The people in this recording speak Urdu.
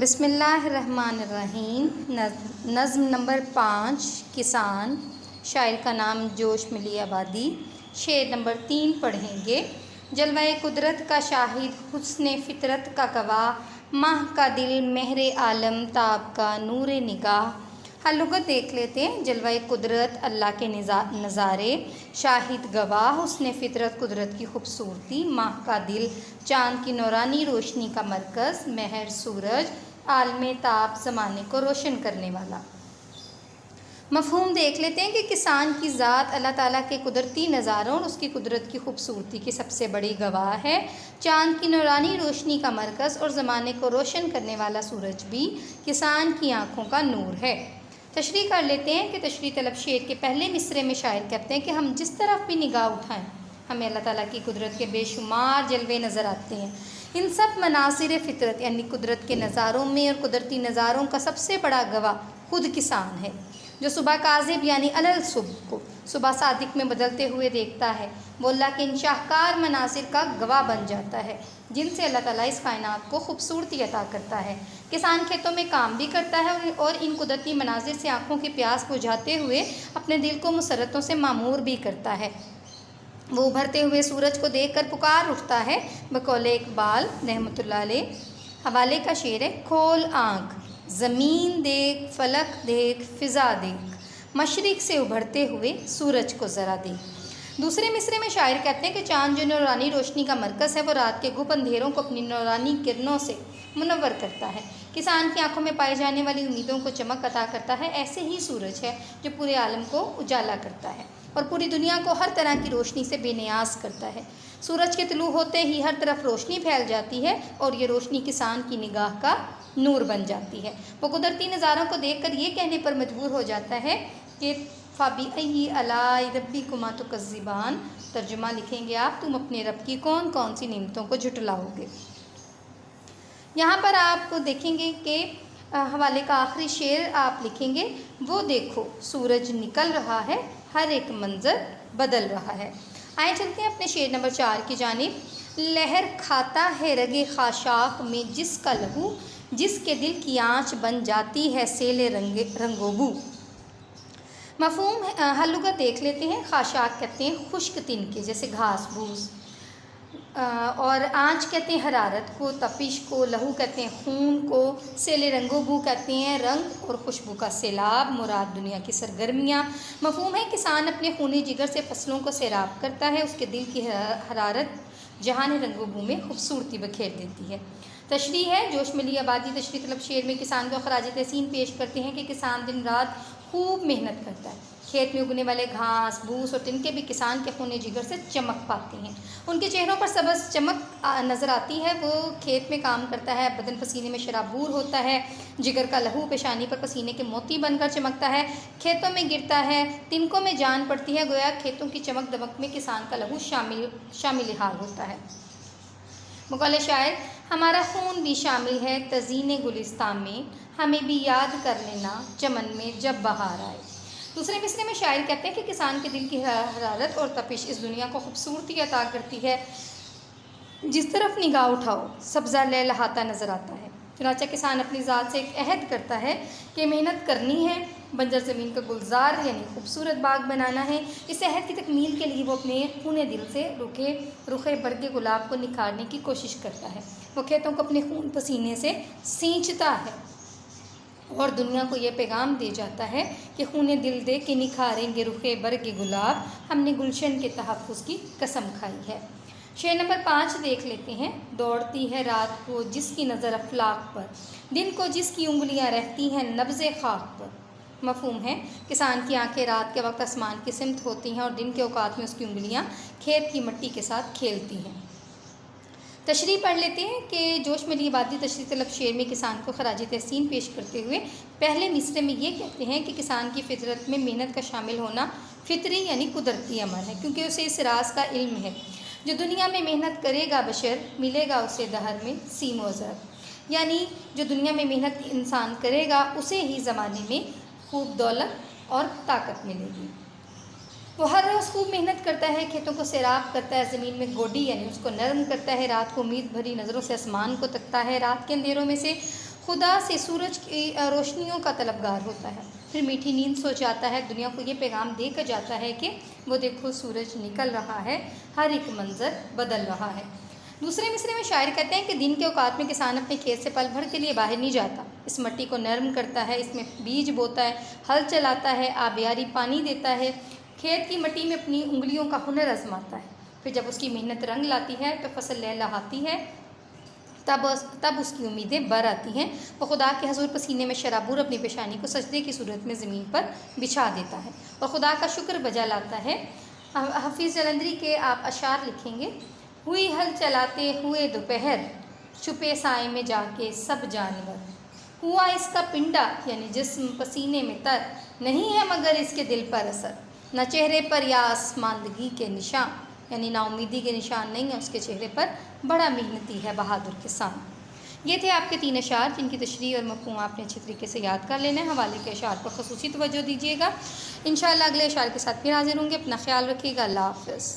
بسم اللہ الرحمن الرحیم۔ نظم نمبر 5 کسان، شاعر کا نام جوش ملی آبادی۔ شعر نمبر 3 پڑھیں گے۔ جلوہ قدرت کا شاہد، حسن فطرت کا گواہ، ماہ کا دل، مہر عالم، تاب کا نور نگاہ۔ ہر لغت دیکھ لیتے ہیں۔ جلوہ قدرت اللہ کے نظارے، شاہد گواہ حسن فطرت قدرت کی خوبصورتی، ماہ کا دل چاند کی نورانی روشنی کا مرکز، مہر سورج عالم تاب زمانے کو روشن کرنے والا۔ مفہوم دیکھ لیتے ہیں کہ کسان کی ذات اللہ تعالیٰ کے قدرتی نظاروں اور اس کی قدرت کی خوبصورتی کی سب سے بڑی گواہ ہے۔ چاند کی نورانی روشنی کا مرکز اور زمانے کو روشن کرنے والا سورج بھی کسان کی آنکھوں کا نور ہے۔ تشریح کر لیتے ہیں کہ تشریح طلب شعر کے پہلے مصرعے میں شاعر کہتے ہیں کہ ہم جس طرف بھی نگاہ اٹھائیں ہمیں اللہ تعالیٰ کی قدرت کے بے شمار جلوے نظر آتے ہیں۔ ان سب مناظر فطرت یعنی قدرت کے نظاروں میں اور قدرتی نظاروں کا سب سے بڑا گواہ خود کسان ہے، جو صبح کاذب یعنی علل صبح کو صبح صادق میں بدلتے ہوئے دیکھتا ہے۔ وہ اللہ کے ان شاہکار مناظر کا گواہ بن جاتا ہے جن سے اللہ تعالیٰ اس کائنات کو خوبصورتی عطا کرتا ہے۔ کسان کھیتوں میں کام بھی کرتا ہے اور ان قدرتی مناظر سے آنکھوں کی پیاس بجھاتے ہوئے اپنے دل کو مسرتوں سے معمور بھی کرتا ہے۔ وہ ابھرتے ہوئے سورج کو دیکھ کر پکار اٹھتا ہے۔ بقول اقبال رحمۃ اللہ علیہ حوالے کا شعر ہے: کھول آنکھ، زمین دیکھ، فلک دیکھ، فضا دیکھ، مشرق سے ابھرتے ہوئے سورج کو ذرا دیکھ۔ دوسرے مصرعے میں شاعر کہتے ہیں کہ چاند جو نورانی روشنی کا مرکز ہے، وہ رات کے گپ اندھیروں کو اپنی نورانی کرنوں سے منور کرتا ہے۔ کسان کی آنکھوں میں پائی جانے والی امیدوں کو چمک عطا کرتا ہے۔ ایسے ہی سورج ہے جو پورے عالم کو اجالا کرتا ہے اور پوری دنیا کو ہر طرح کی روشنی سے بے نیاز کرتا ہے۔ سورج کے طلوع ہوتے ہی ہر طرف روشنی پھیل جاتی ہے اور یہ روشنی کسان کی نگاہ کا نور بن جاتی ہے۔ وہ قدرتی نظاروں کو دیکھ کر یہ کہنے پر مجبور ہو جاتا ہے کہ فَبِأَيِّ آلَاءِ رَبِّكُمَا تُكَذِّبَانِ۔ ترجمہ لکھیں گے آپ: تم اپنے رب کی کون کون سی نعمتوں کو جھٹلاؤ گے۔ یہاں پر آپ دیکھیں گے کہ حوالے کا آخری شعر آپ لکھیں گے: وہ دیکھو سورج نکل رہا ہے، ہر ایک منظر بدل رہا ہے۔ آئے چلتے ہیں اپنے شعر نمبر 4 کی جانب۔ لہر کھاتا ہے رگ خاشاک میں جس کا لہو، جس کے دل کی آنچ بن جاتی ہے سیل رنگ و بو۔ مفہوم ہر لغت دیکھ لیتے ہیں۔ خاشاک کہتے ہیں خشک تنکے جیسے گھاس پھوس، اور آنچ کہتے ہیں حرارت کو، تپش کو، لہو کہتے ہیں خون کو، سیل رنگ و بو کہتے ہیں رنگ اور خوشبو کا سیلاب، مراد دنیا کی سرگرمیاں۔ مفہوم ہے کسان اپنے خونی جگر سے فصلوں کو سیراب کرتا ہے، اس کے دل کی حرارت جہان رنگ و بو میں خوبصورتی بکھیر دیتی ہے۔ تشریح ہے جوش ملی آبادی تشریح طلب شعر میں کسان کو خراج تحسین پیش کرتے ہیں کہ کسان دن رات خوب محنت کرتا ہے۔ کھیت میں اگنے والے گھاس بھوس اور تنکے بھی کسان کے خون جگر سے چمک پاتے ہیں۔ ان کے چہروں پر سبز چمک نظر آتی ہے۔ وہ کھیت میں کام کرتا ہے، بدن پسینے میں شرابور ہوتا ہے، جگر کا لہو پیشانی پر پسینے کے موتی بن کر چمکتا ہے، کھیتوں میں گرتا ہے، تنکوں میں جان پڑتی ہے، گویا کھیتوں کی چمک دمک میں کسان کا لہو شامل حال ہوتا ہے۔ مقال شاعر: ہمارا خون بھی شامل ہے تزئین گلستان میں، ہمیں بھی یاد کر لینا چمن میں جب بہار آئے۔ دوسرے مصرعے میں شاعر کہتے ہیں کہ کسان کے دل کی حرارت اور تپش اس دنیا کو خوبصورتی عطا کرتی ہے۔ جس طرف نگاہ اٹھاؤ سبزہ لہلہاتا نظر آتا ہے۔ چنانچہ کسان اپنی ذات سے ایک عہد کرتا ہے کہ محنت کرنی ہے، بنجر زمین کا گلزار یعنی خوبصورت باغ بنانا ہے۔ اس عہد کی تکمیل کے لیے وہ اپنے خون دل سے رخے برگ گلاب کو نکھارنے کی کوشش کرتا ہے۔ وہ کھیتوں کو اپنے خون پسینے سے سینچتا ہے اور دنیا کو یہ پیغام دے جاتا ہے کہ خون دل دے کے نکھاریں گے رخ برگ گلاب، ہم نے گلشن کے تحفظ کی قسم کھائی ہے۔ شعر نمبر 5 دیکھ لیتے ہیں۔ دوڑتی ہے رات کو جس کی نظر افلاک پر، دن کو جس کی انگلیاں رہتی ہیں نبض خاک پر۔ مفہوم ہے کسان کی آنکھیں رات کے وقت آسمان کی سمت ہوتی ہیں اور دن کے اوقات میں اس کی انگلیاں کھیت کی مٹی کے ساتھ کھیلتی ہیں۔ تشریح پڑھ لیتے ہیں کہ جوش ملی آبادی تشریح طلب شعر میں کسان کو خراج تحسین پیش کرتے ہوئے پہلے مصرعے میں یہ کہتے ہیں کہ کسان کی فطرت میں محنت کا شامل ہونا فطری یعنی قدرتی امر ہے، کیونکہ اسے اس راز کا علم ہے: جو دنیا میں محنت کرے گا بشر، ملے گا اسے دہر میں سیم و زر۔ یعنی جو دنیا میں محنت انسان کرے گا اسے ہی زمانے میں خوب دولت اور طاقت ملے گی۔ وہ ہر روز خوب محنت کرتا ہے، کھیتوں کو سیراب کرتا ہے، زمین میں گوڈی یعنی اس کو نرم کرتا ہے، رات کو امید بھری نظروں سے آسمان کو تکتا ہے، رات کے اندھیروں میں سے خدا سے سورج کی روشنیوں کا طلبگار ہوتا ہے، پھر میٹھی نیند سو جاتا ہے، دنیا کو یہ پیغام دے کر جاتا ہے کہ وہ دیکھو سورج نکل رہا ہے، ہر ایک منظر بدل رہا ہے۔ دوسرے مصرے میں شاعر کہتے ہیں کہ دن کے اوقات میں کسان اپنے کھیت سے پل بھر کے لیے باہر نہیں جاتا، اس مٹی کو نرم کرتا ہے، اس میں بیج بوتا ہے، ہل چلاتا ہے، آبیاری پانی دیتا ہے، کھیت کی مٹی میں اپنی انگلیوں کا ہنر آزماتا ہے، پھر جب اس کی محنت رنگ لاتی ہے تو فصل لہلہاتی ہے، تب اس کی امیدیں بر آتی ہیں، وہ خدا کے حضور پسینے میں شرابور اپنی پیشانی کو سجدے کی صورت میں زمین پر بچھا دیتا ہے اور خدا کا شکر بجا لاتا ہے۔ حفیظ جلندری کے آپ اشعار لکھیں گے، ہوئی ہل چلاتے ہوئے دوپہر، چھپے سائے میں جا کے سب جانور، ہوا اس کا پنڈا یعنی جسم پسینے میں تر، نہیں ہے مگر اس کے دل پر اثر، نہ چہرے پر یا آسماندگی کے نشان، یعنی نا امیدی کے نشان نہیں ہیں اس کے چہرے پر، بڑا محنتی ہے بہادر کسان۔ یہ تھے آپ کے 3 اشعار جن کی تشریح اور مفہوم آپ نے اچھے طریقے سے یاد کر لینا ہے۔ حوالے کے اشعار پر خصوصی توجہ دیجیے گا۔ انشاءاللہ اگلے اشعار کے ساتھ پھر حاضر ہوں گے۔ اپنا خیال رکھیے گا۔ اللہ حافظ۔